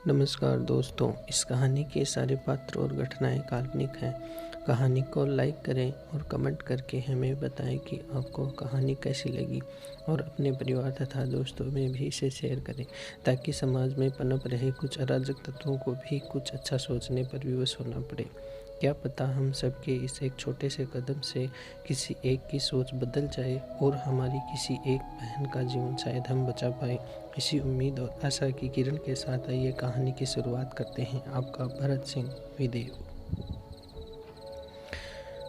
नमस्कार दोस्तों, इस कहानी के सारे पात्र और घटनाएं काल्पनिक हैं। कहानी को लाइक करें और कमेंट करके हमें बताएं कि आपको कहानी कैसी लगी और अपने परिवार तथा दोस्तों में भी इसे शेयर करें ताकि समाज में पनप रहे कुछ अराजक तत्वों को भी कुछ अच्छा सोचने पर विवश होना पड़े। क्या पता हम सबके इस एक छोटे से कदम से किसी एक की सोच बदल जाए और हमारी किसी एक बहन का जीवन शायद हम बचा पाए। इसी उम्मीद और आशा की किरण के साथ आइए कहानी की शुरुआत करते हैं। आपका भरत सिंह विदेव।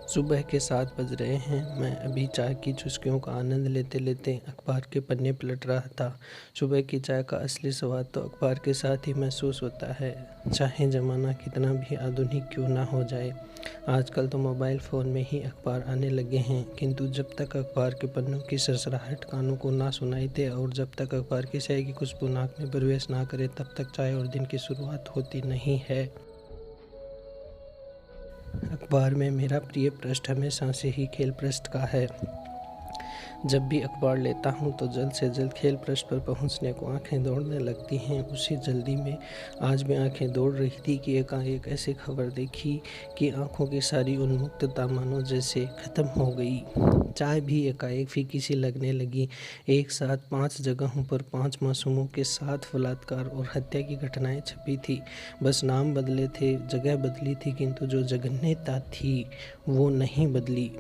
सुबह के 7 बज रहे हैं। मैं अभी चाय की चुस्कियों का आनंद लेते लेते अखबार के पन्ने पलट रहा था। सुबह की चाय का असली स्वाद तो अखबार के साथ ही महसूस होता है, चाहे ज़माना कितना भी आधुनिक क्यों ना हो जाए। आजकल तो मोबाइल फ़ोन में ही अखबार आने लगे हैं, किंतु जब तक अखबार के पन्नों की सरसराहट कानों को ना सुनाई दे और जब तक अखबार की स्याही की खुशबू नाक में प्रवेश ना करे, तब तक चाय और दिन की शुरुआत होती नहीं है। अखबार में मेरा प्रिय पृष्ठ हमेशा से ही खेल पृष्ठ का है। जब भी अखबार लेता हूँ तो जल्द से जल्द खेल पृष्ठ पर पहुँचने को आंखें दौड़ने लगती हैं। उसी जल्दी में आज भी आंखें दौड़ रही थी कि एकाएक ऐसी खबर देखी कि आंखों की सारी उन्मुक्तता मानो जैसे ख़त्म हो गई। चाय भी एकाएक फीकी सी लगने लगी। एक साथ 5 जगहों पर 5 मासूमों के साथ बलात्कार और हत्या की घटनाएं छपी थी। बस नाम बदले थे, जगह बदली थी, किंतु जो जघन्यता थी वो नहीं बदली।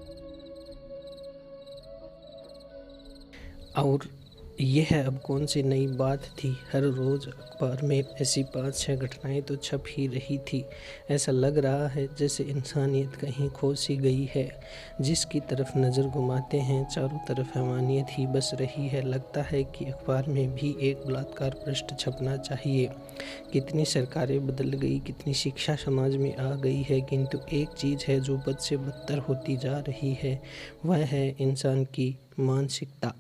और यह अब कौन सी नई बात थी। हर रोज़ अखबार में ऐसी 5-6 घटनाएं तो छप ही रही थी। ऐसा लग रहा है जैसे इंसानियत कहीं खो सी गई है। जिसकी तरफ नज़र घुमाते हैं चारों तरफ हैवानियत ही बस रही है। लगता है कि अखबार में भी एक बलात्कार पृष्ठ छपना चाहिए। कितनी सरकारें बदल गई, कितनी शिक्षा समाज में आ गई है, किंतु एक चीज़ है जो बद से बदतर होती जा रही है, वह है इंसान की मानसिकता।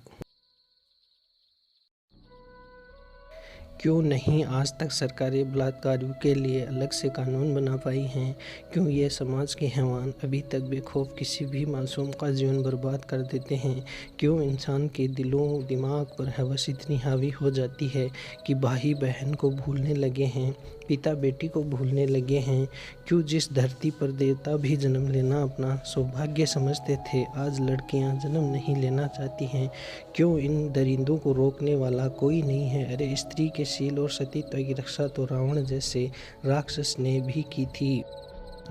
क्यों नहीं आज तक सरकारें बलात्कारियों के लिए अलग से कानून बना पाई हैं? क्यों ये समाज के हैवान अभी तक बेखौफ किसी भी मासूम का जीवन बर्बाद कर देते हैं? क्यों इंसान के दिलों दिमाग पर हवस इतनी हावी हो जाती है कि भाई बहन को भूलने लगे हैं, पिता बेटी को भूलने लगे हैं? क्यों जिस धरती पर देवता भी जन्म लेना अपना सौभाग्य समझते थे, आज लड़कियां जन्म नहीं लेना चाहती हैं? क्यों इन दरिंदों को रोकने वाला कोई नहीं है? अरे स्त्री के शील और सतीत्व की रक्षा तो रावण जैसे राक्षस ने भी की थी।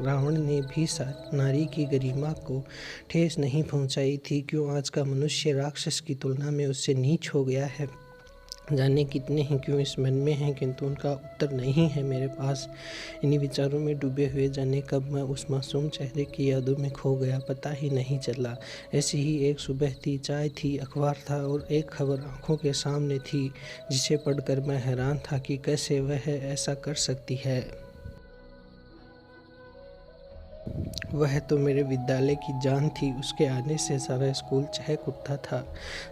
रावण ने भी नारी की गरिमा को ठेस नहीं पहुंचाई थी। क्यों आज का मनुष्य राक्षस की तुलना में उससे नीच हो गया है? जाने कितने हैं क्यों इस मन में हैं, किंतु उनका उत्तर नहीं है मेरे पास। इन्हीं विचारों में डूबे हुए जाने कब मैं उस मासूम चेहरे की यादों में खो गया, पता ही नहीं चला। ऐसी ही एक सुबह थी, चाय थी, अखबार था और एक खबर आंखों के सामने थी जिसे पढ़कर मैं हैरान था कि कैसे वह ऐसा कर सकती है। वह तो मेरे विद्यालय की जान थी। उसके आने से सारा स्कूल चहक उठता था।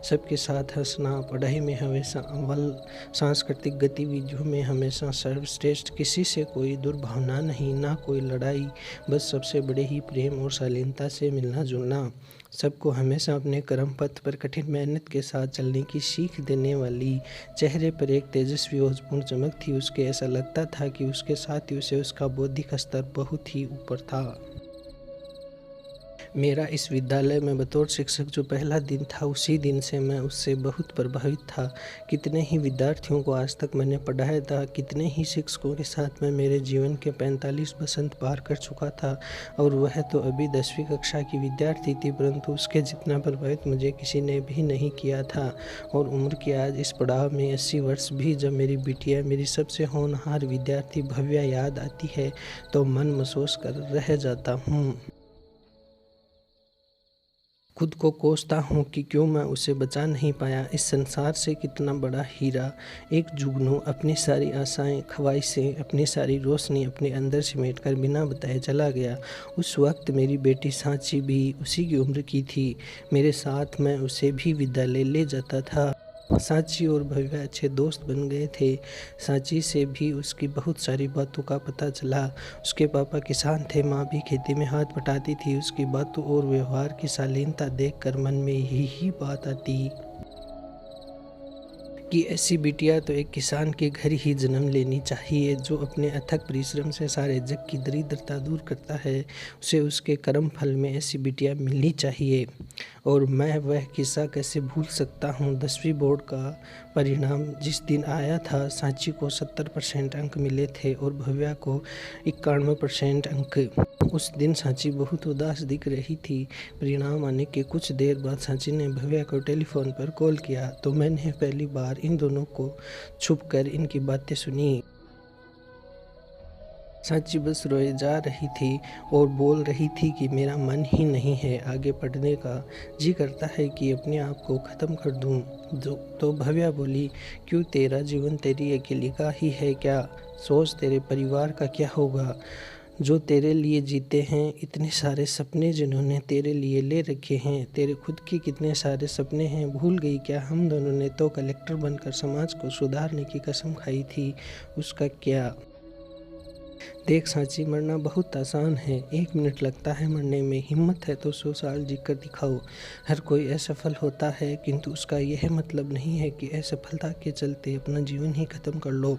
सबके साथ हंसना, पढ़ाई में हमेशा अव्वल, सांस्कृतिक गतिविधियों में हमेशा सर्वश्रेष्ठ, किसी से कोई दुर्भावना नहीं, ना कोई लड़ाई, बस सबसे बड़े ही प्रेम और शालीनता से मिलना जुलना। सबको हमेशा अपने कर्म पथ पर कठिन मेहनत के साथ चलने की सीख देने वाली। चेहरे पर एक तेजस्वी ओजपूर्ण चमक थी उसके। ऐसा लगता था कि उसके साथियों से उसका बौद्धिक स्तर बहुत ही ऊपर था। मेरा इस विद्यालय में बतौर शिक्षक जो पहला दिन था, उसी दिन से मैं उससे बहुत प्रभावित था। कितने ही विद्यार्थियों को आज तक मैंने पढ़ाया था, कितने ही शिक्षकों के साथ मैं मेरे जीवन के 45 बसंत पार कर चुका था, और वह तो अभी 10वीं कक्षा की विद्यार्थी थी, परंतु उसके जितना प्रभावित मुझे किसी ने भी नहीं किया था। और उम्र की आज इस पड़ाव में 80 वर्ष भी जब मेरी बिटिया, मेरी सबसे होनहार विद्यार्थी भव्या याद आती है तो मन महसूस कर रह जाता हूँ। खुद को कोसता हूँ कि क्यों मैं उसे बचा नहीं पाया। इस संसार से कितना बड़ा हीरा एक जुगनू अपनी सारी आशाएं, ख्वाहिशें, अपनी सारी रोशनी अपने अंदर सिमेट कर बिना बताए चला गया। उस वक्त मेरी बेटी सांची भी उसी की उम्र की थी। मेरे साथ मैं उसे भी विद्यालय ले जाता था। सांची और भव्या अच्छे दोस्त बन गए थे। सांची से भी उसकी बहुत सारी बातों का पता चला। उसके पापा किसान थे, माँ भी खेती में हाथ बटाती थी। उसकी बातों और व्यवहार की शालीनता देखकर मन में यही बात आती कि ऐसी बिटिया तो एक किसान के घर ही जन्म लेनी चाहिए, जो अपने अथक परिश्रम से सारे जग की दरिद्रता दूर करता है। उसे उसके कर्म फल में ऐसी बिटिया मिलनी चाहिए। और मैं वह किस्सा कैसे भूल सकता हूँ। 10वीं बोर्ड का परिणाम जिस दिन आया था, सांची को 70% अंक मिले थे और भव्या को 91% अंक। उस दिन सांची बहुत उदास दिख रही थी। परिणाम आने के कुछ देर बाद सांची ने भव्या को टेलीफोन पर कॉल किया तो मैंने पहली बार इन दोनों को छुपकर इनकी बातें सुनी। सांची बस रोए जा रही थी और बोल रही थी कि मेरा मन ही नहीं है आगे पढ़ने का, जी करता है कि अपने आप को ख़त्म कर दूं। तो भव्या बोली, क्यों, तेरा जीवन तेरी अकेली का ही है क्या? सोच तेरे परिवार का क्या होगा, जो तेरे लिए जीते हैं। इतने सारे सपने जिन्होंने तेरे लिए ले रखे हैं, तेरे खुद के कितने सारे सपने हैं, भूल गई क्या? हम दोनों ने तो कलेक्टर बनकर समाज को सुधारने की कसम खाई थी, उसका क्या? देख सांची, मरना बहुत आसान है, 1 मिनट लगता है मरने में। हिम्मत है तो 100 साल जीकर दिखाओ। हर कोई असफल होता है, किंतु उसका यह मतलब नहीं है कि असफलता के चलते अपना जीवन ही खत्म कर लो।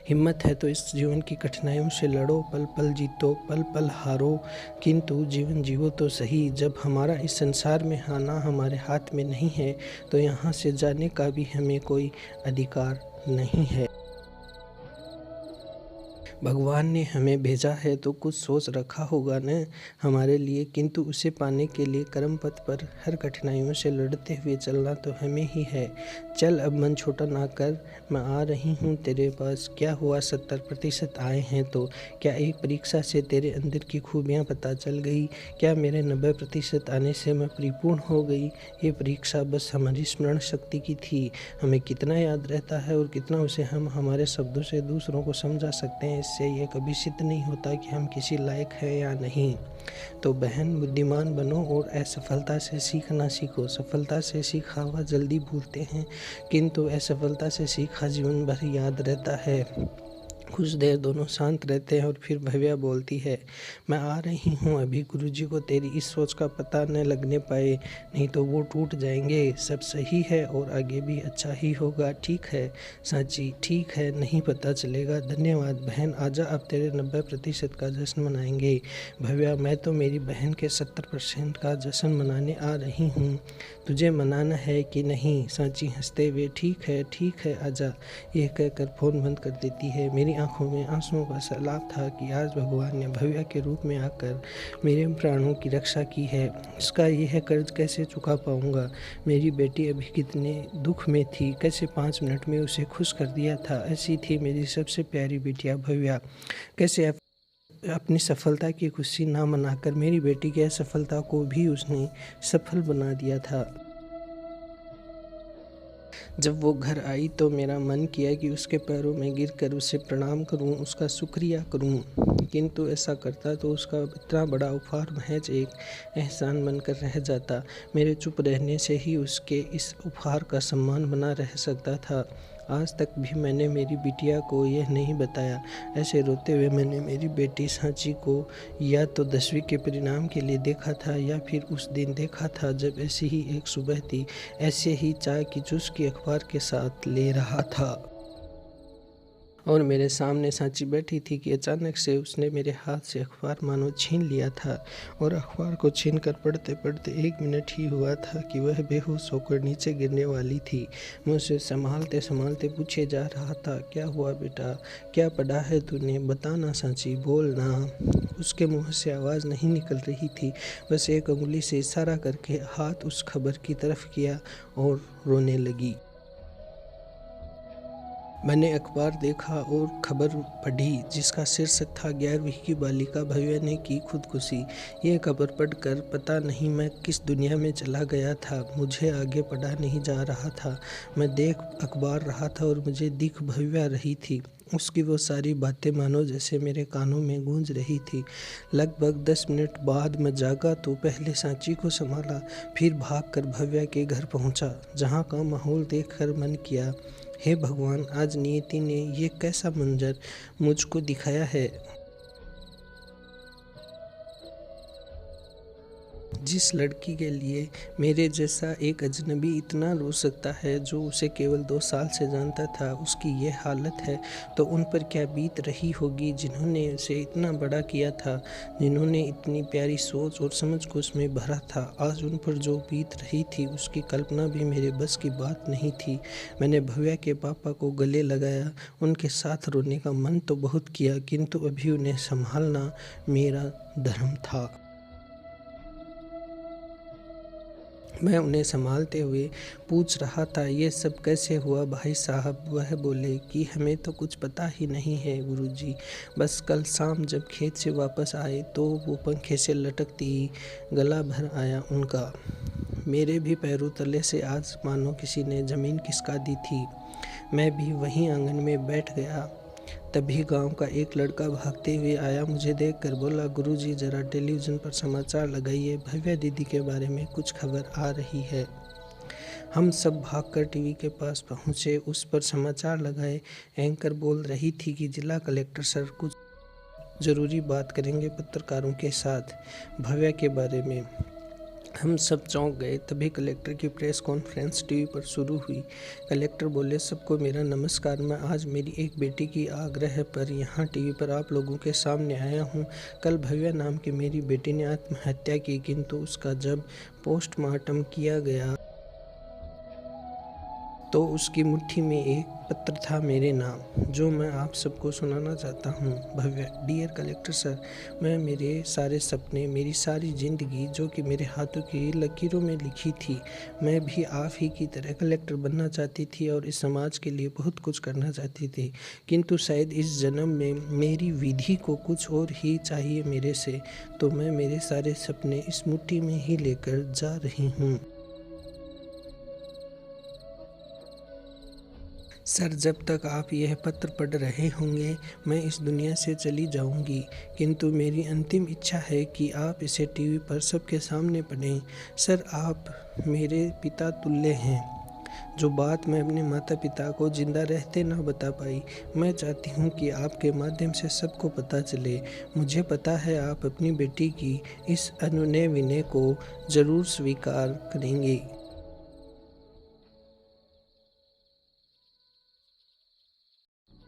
हिम्मत है तो इस जीवन की कठिनाइयों से लड़ो, पल पल जीतो, पल पल हारो, किंतु जीवन जीवो तो सही। जब हमारा इस संसार में आना हमारे हाथ में नहीं है, तो यहाँ से जाने का भी हमें कोई अधिकार नहीं है। भगवान ने हमें भेजा है तो कुछ सोच रखा होगा न हमारे लिए, किंतु उसे पाने के लिए कर्म पथ पर हर कठिनाइयों से लड़ते हुए चलना तो हमें ही है। चल अब मन छोटा ना कर, मैं आ रही हूँ तेरे पास। क्या हुआ, 70% आए हैं तो? क्या एक परीक्षा से तेरे अंदर की खूबियाँ पता चल गई? क्या मेरे 90% आने से मैं परिपूर्ण हो गई? ये परीक्षा बस हमारी स्मरण शक्ति की थी। हमें कितना याद रहता है और कितना उसे हम हमारे शब्दों से दूसरों को समझा सकते हैं, इससे ये कभी सिद्ध नहीं होता कि हम किसी लायक हैं या नहीं। तो बहन, बुद्धिमान बनो और असफलता से सीखना सीखो। सफलता से सीखा हुआ जल्दी भूलते हैं, किंतु असफलता से सीखा जीवन भर याद रहता है। कुछ देर दोनों शांत रहते हैं और फिर भव्या बोलती है, मैं आ रही हूँ अभी। गुरुजी को तेरी इस सोच का पता न लगने पाए, नहीं तो वो टूट जाएंगे। सब सही है और आगे भी अच्छा ही होगा। ठीक है सांची, ठीक है, नहीं पता चलेगा। धन्यवाद बहन, आजा अब तेरे 90% का जश्न मनाएंगे। भव्या, मैं तो मेरी बहन के 70% का जश्न मनाने आ रही हूँ, तुझे मनाना है कि नहीं? सांची हंसते हुए, ठीक है आजा, यह कहकर फ़ोन बंद कर देती है। मेरी आंखों में आंसुओं का सैलाब था कि आज भगवान ने भव्या के रूप में आकर मेरे प्राणों की रक्षा की है। इसका यह कर्ज कैसे चुका पाऊंगा? मेरी बेटी अभी कितने दुख में थी, कैसे 5 मिनट में उसे खुश कर दिया था। ऐसी थी मेरी सबसे प्यारी बिटिया भव्या। कैसे अपनी सफलता की खुशी ना मनाकर मेरी बेटी की असफलता को भी उसने सफल बना दिया था। जब वो घर आई तो मेरा मन किया कि उसके पैरों में गिरकर उसे प्रणाम करूं, उसका शुक्रिया करूं, किंतु ऐसा करता तो उसका इतना बड़ा उपहार महज एक एहसान बनकर रह जाता। मेरे चुप रहने से ही उसके इस उपहार का सम्मान बना रह सकता था। आज तक भी मैंने मेरी बिटिया को यह नहीं बताया। ऐसे रोते हुए मैंने मेरी बेटी सांची को या तो 10वीं के परिणाम के लिए देखा था, या फिर उस दिन देखा था जब ऐसी ही एक सुबह थी, ऐसे ही चाय की चुस्की अखबार के साथ ले रहा था और मेरे सामने सांची बैठी थी कि अचानक से उसने मेरे हाथ से अखबार मानो छीन लिया था और अखबार को छीनकर पढ़ते पढ़ते 1 मिनट ही हुआ था कि वह बेहोश होकर नीचे गिरने वाली थी। मैं उसे संभालते संभालते पूछे जा रहा था, क्या हुआ बेटा, क्या पढ़ा है तूने, बताना सांची, बोल ना। उसके मुँह से आवाज़ नहीं निकल रही थी, बस एक उंगली से इशारा करके हाथ उस खबर की तरफ किया और रोने लगी। मैंने अखबार देखा और खबर पढ़ी जिसका शीर्षक था 11वीं की बालिका भव्या ने की खुदकुशी। ये खबर पढ़कर पता नहीं मैं किस दुनिया में चला गया था। मुझे आगे पढ़ा नहीं जा रहा था। मैं देख अखबार रहा था और मुझे दिख भव्या रही थी। उसकी वो सारी बातें मानो जैसे मेरे कानों में गूंज रही थी। लगभग 10 मिनट बाद मैं जागा तो पहले सांची को संभाला, फिर भागकर भव्या के घर पहुंचा, जहां का माहौल देखकर मन किया, हे भगवान, आज नियति ने ये कैसा मंजर मुझको दिखाया है। जिस लड़की के लिए मेरे जैसा एक अजनबी इतना रो सकता है, जो उसे केवल 2 साल से जानता था, उसकी ये हालत है, तो उन पर क्या बीत रही होगी जिन्होंने उसे इतना बड़ा किया था, जिन्होंने इतनी प्यारी सोच और समझ को उसमें भरा था। आज उन पर जो बीत रही थी उसकी कल्पना भी मेरे बस की बात नहीं थी। मैंने भव्या के पापा को गले लगाया, उनके साथ रोने का मन तो बहुत किया, किंतु अभी उन्हें संभालना मेरा धर्म था। मैं उन्हें संभालते हुए पूछ रहा था, ये सब कैसे हुआ भाई साहब? वह बोले कि हमें तो कुछ पता ही नहीं है गुरुजी। बस कल शाम जब खेत से वापस आए तो वो पंखे से लटकती ही गला भर आया उनका। मेरे भी पैरों तले से आज मानो किसी ने ज़मीन खिसका दी थी। मैं भी वहीं आंगन में बैठ गया। तभी गांव का एक लड़का भागते हुए आया, मुझे देखकर बोला, गुरुजी ज़रा टेलीविज़न पर समाचार लगाइए, भव्या दीदी के बारे में कुछ खबर आ रही है। हम सब भागकर टीवी के पास पहुँचे, उस पर समाचार लगाए। एंकर बोल रही थी कि जिला कलेक्टर सर कुछ ज़रूरी बात करेंगे पत्रकारों के साथ भव्या के बारे में। हम सब चौंक गए। तभी कलेक्टर की प्रेस कॉन्फ्रेंस टीवी पर शुरू हुई। कलेक्टर बोले, सबको मेरा नमस्कार। मैं आज मेरी एक बेटी की आग्रह पर यहाँ टीवी पर आप लोगों के सामने आया हूँ। कल भव्या नाम की मेरी बेटी ने आत्महत्या की, किंतु उसका जब पोस्टमार्टम किया गया तो उसकी मुट्ठी में एक पत्र था मेरे नाम, जो मैं आप सबको सुनाना चाहता हूँ। भव्या, डियर कलेक्टर सर, मैं मेरे सारे सपने, मेरी सारी ज़िंदगी जो कि मेरे हाथों की लकीरों में लिखी थी, मैं भी आप ही की तरह कलेक्टर बनना चाहती थी और इस समाज के लिए बहुत कुछ करना चाहती थी, किंतु शायद इस जन्म में मेरी विधि को कुछ और ही चाहिए मेरे से, तो मैं मेरे सारे सपने इस मुट्ठी में ही लेकर जा रही हूँ। सर, जब तक आप यह पत्र पढ़ रहे होंगे मैं इस दुनिया से चली जाऊंगी, किंतु मेरी अंतिम इच्छा है कि आप इसे टीवी पर सबके सामने पढ़ें। सर, आप मेरे पिता तुल्य हैं। जो बात मैं अपने माता पिता को जिंदा रहते ना बता पाई, मैं चाहती हूँ कि आपके माध्यम से सबको पता चले। मुझे पता है आप अपनी बेटी की इस अनुनय विनय को ज़रूर स्वीकार करेंगे।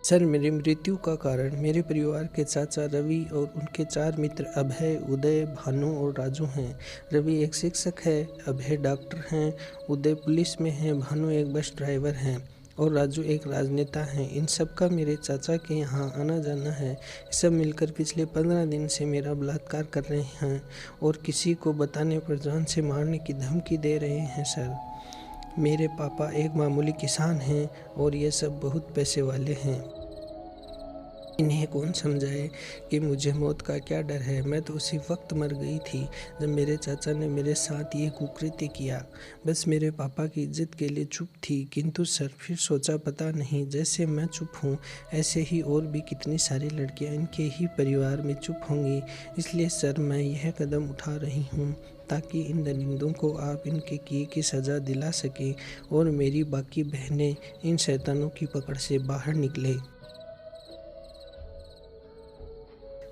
सर, मेरी मृत्यु का कारण मेरे परिवार के चाचा रवि और उनके 4 मित्र अभय, उदय, भानु और राजू हैं। रवि एक शिक्षक है, अभय डॉक्टर हैं, उदय पुलिस में है, भानु एक बस ड्राइवर हैं और राजू एक राजनेता हैं। इन सब का मेरे चाचा के यहाँ आना जाना है। सब मिलकर पिछले 15 दिन से मेरा बलात्कार कर रहे हैं और किसी को बताने पर जान से मारने की धमकी दे रहे हैं। सर, मेरे पापा एक मामूली किसान हैं और ये सब बहुत पैसे वाले हैं। इन्हें कौन समझाए कि मुझे मौत का क्या डर है। मैं तो उसी वक्त मर गई थी जब मेरे चाचा ने मेरे साथ ये कुकृत्य किया। बस मेरे पापा की इज्जत के लिए चुप थी, किंतु सर फिर सोचा, पता नहीं, जैसे मैं चुप हूँ ऐसे ही और भी कितनी सारी लड़कियाँ इनके ही परिवार में चुप होंगी। इसलिए सर, मैं यह कदम उठा रही हूँ ताकि इन दरिंदों को आप इनके किए की सज़ा दिला सकें और मेरी बाकी बहनें इन शैतानों की पकड़ से बाहर निकलें।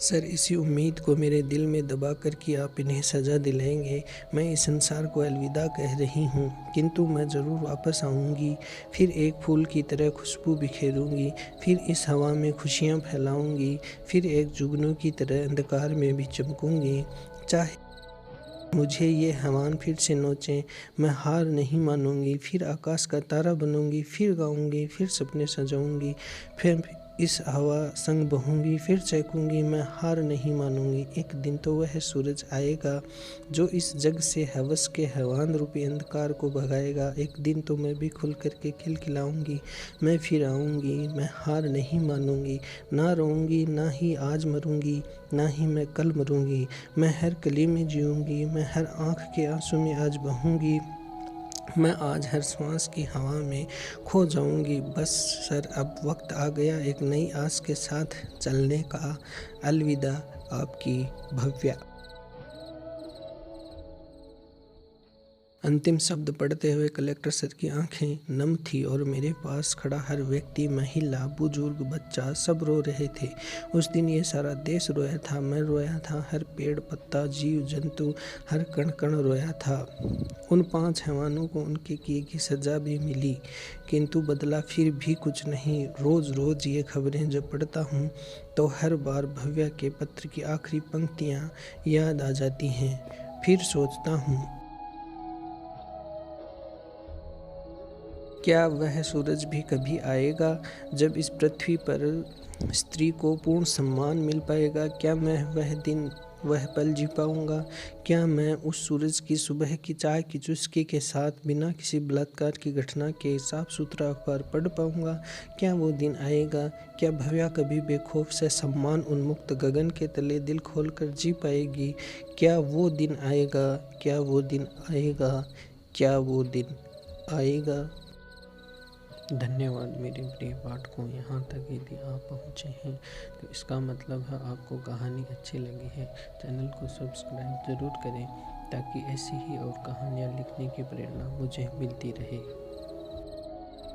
सर, इसी उम्मीद को मेरे दिल में दबा कर कि आप इन्हें सज़ा दिलाएंगे, मैं इस संसार को अलविदा कह रही हूँ, किंतु मैं ज़रूर वापस आऊँगी। फिर एक फूल की तरह खुशबू बिखेरूँगी, फिर इस हवा में खुशियाँ फैलाऊँगी, फिर एक जुगनू की तरह अंधकार में भी चमकूँगी। चाहे मुझे ये हवान फिर से नोचें, मैं हार नहीं मानूंगी। फिर आकाश का तारा बनूंगी, फिर गाऊंगी, फिर सपने सजाऊंगी, फिर इस हवा संग बहूंगी, फिर चहकूंगी, मैं हार नहीं मानूंगी। एक दिन तो वह सूरज आएगा जो इस जग से हवस के हैवान रूपी अंधकार को भगाएगा। एक दिन तो मैं भी खुल करके खिलखिलाऊंगी, मैं फिर आऊंगी, मैं हार नहीं मानूंगी। ना रोऊंगी, ना ही आज मरूंगी, ना ही मैं कल मरूंगी। मैं हर कली में जीऊंगी, मैं हर आँख के आंसू में आज बहूंगी, मैं आज हर सांस की हवा में खो जाऊंगी। बस सर, अब वक्त आ गया एक नई आस के साथ चलने का। अलविदा, आपकी भव्या। अंतिम शब्द पढ़ते हुए कलेक्टर सर की आंखें नम थी और मेरे पास खड़ा हर व्यक्ति, महिला, बुजुर्ग, बच्चा सब रो रहे थे। उस दिन ये सारा देश रोया था, मैं रोया था, हर पेड़ पत्ता, जीव जंतु, हर कण कण रोया था। उन 5 हैवानों को उनके किए की सज़ा भी मिली, किंतु बदला फिर भी कुछ नहीं। रोज़ रोज़ ये खबरें जब पढ़ता हूँ तो हर बार भव्या के पत्र की आखिरी पंक्तियाँ याद आ जाती हैं। फिर सोचता हूँ, क्या वह सूरज भी कभी आएगा जब इस पृथ्वी पर स्त्री को पूर्ण सम्मान मिल पाएगा? क्या मैं वह दिन, वह पल जी पाऊंगा? क्या मैं उस सूरज की सुबह की चाय की चुस्की के साथ बिना किसी बलात्कार की घटना के साफ सुथरा अखबार पढ़ पाऊंगा? क्या वो दिन आएगा? क्या भव्या कभी बेखौफ से सम्मान उन्मुक्त गगन के तले दिल खोलकर जी पाएगी? क्या वो दिन आएगा? क्या वो दिन आएगा? क्या वो दिन आएगा? धन्यवाद मेरे प्रिय पाठकों, यहाँ तक यदि आप पहुँचे हैं तो इसका मतलब है आपको कहानी अच्छी लगी है। चैनल को सब्सक्राइब ज़रूर करें ताकि ऐसी ही और कहानियाँ लिखने की प्रेरणा मुझे मिलती रहे।